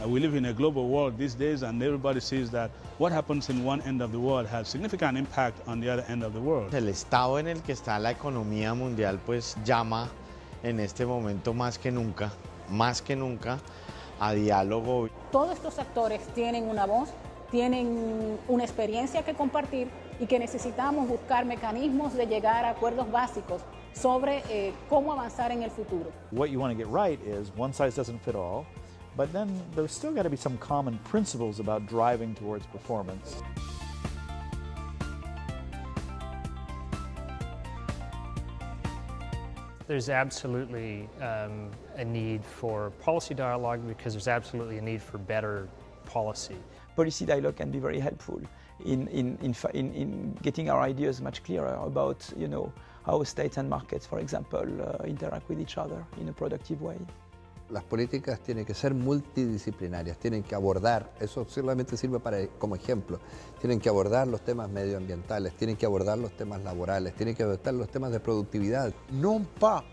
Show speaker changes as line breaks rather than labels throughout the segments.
We live in a global world these days, and everybody sees that what happens in one end of the world has significant impact on the other end of the world.
El estado en el que está la economía mundial pues llama en este momento más que nunca a diálogo.
Todos estos actores tienen una voz, tienen una experiencia que compartir y que necesitamos buscar mecanismos de llegar a acuerdos básicos sobre cómo avanzar en el futuro.
What you want to get right is one size doesn't fit all, but then there's still got to be some common principles about driving towards performance.
There's absolutely a need for policy dialogue because there's absolutely a need for better policy.
Policy dialogue can be very helpful in getting our ideas much clearer about, how states and markets, for example, interact with each other in a productive way.
Las políticas tienen que ser multidisciplinarias, tienen que abordar, eso solamente sirve como ejemplo, tienen que abordar los temas medioambientales, tienen que abordar los temas laborales, tienen que abordar los temas de productividad.
Non pas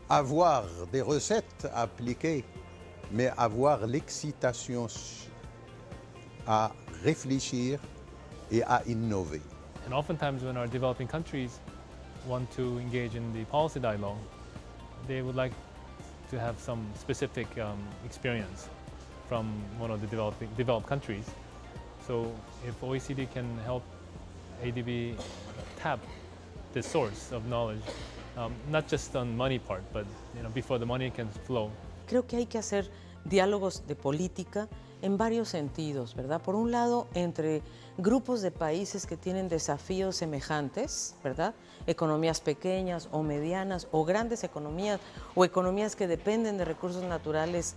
avoir des recettes à appliquer, mais avoir l'excitation à réfléchir et à innover.
And oftentimes when our developing countries want to engage in the policy dialogue, they would like to have some specific experience from one of the developed countries. So if OECD can help ADB tap the source of knowledge, not just on money part, but before the money can flow.
Creo que hay que hacer diálogos de política en varios sentidos, ¿verdad? Por un lado, entre grupos de países que tienen desafíos semejantes, ¿verdad? Economías pequeñas o medianas o grandes economías o economías que dependen de recursos naturales.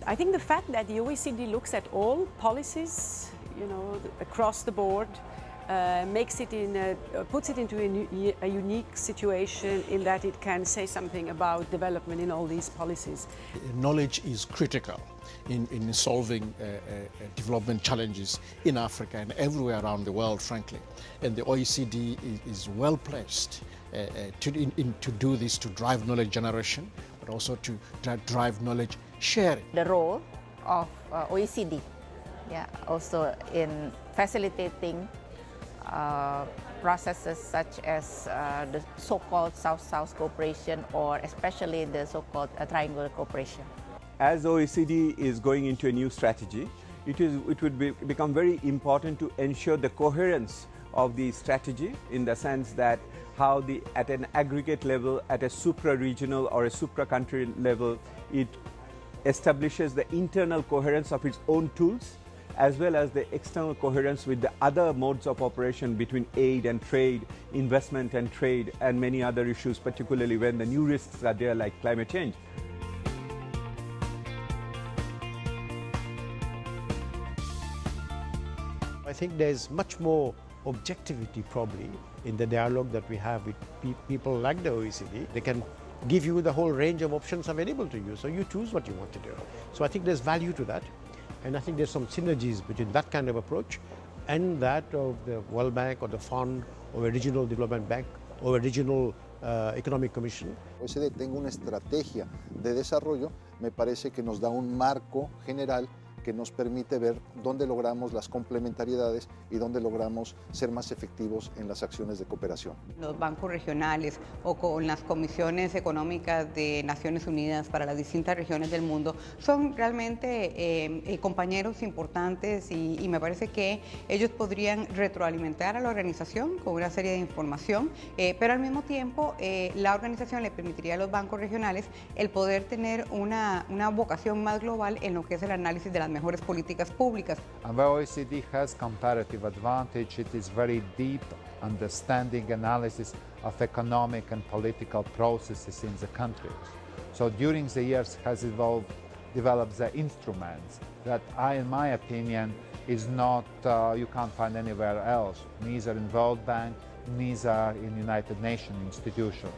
I think the fact that the OECD looks at all policies, across the board, puts it into a unique situation in that it can say something about development in all these policies.
Knowledge is critical in solving development challenges in Africa and everywhere around the world, frankly. And the OECD is well placed to do this, to drive knowledge generation, but also to drive knowledge sharing.
The role of OECD, also in facilitating processes such as the so-called South-South cooperation, or especially the so-called triangular cooperation.
As OECD is going into a new strategy, it would become very important to ensure the coherence of the strategy, in the sense that how at an aggregate level, at a supra-regional or a supra-country level, it establishes the internal coherence of its own tools, as well as the external coherence with the other modes of operation between aid and trade, investment and trade, and many other issues, particularly when the new risks are there like climate change.
I think there's much more objectivity probably in the dialogue that we have with people like the OECD. They can give you the whole range of options available to you, so you choose what you want to do. So I think there's value to that, and I think there's some synergies between that kind of approach and that of the World Bank or the Fund or a regional development bank or a regional economic commission.
OECD tenga una estrategia de desarrollo, me parece que nos da un marco general que nos permite ver dónde logramos las complementariedades y dónde logramos ser más efectivos en las acciones de cooperación.
Los bancos regionales o con las comisiones económicas de Naciones Unidas para las distintas regiones del mundo son realmente compañeros importantes y me parece que ellos podrían retroalimentar a la organización con una serie de información, pero al mismo tiempo la organización le permitiría a los bancos regionales el poder tener una vocación más global en lo que es el análisis de las mejores políticas públicas.
And where OECD has comparative advantage, it is very deep understanding analysis of economic and political processes in the countries. So during the years has developed the instruments that in my opinion, is not, you can't find anywhere else, neither in World Bank, neither in United Nations institutions.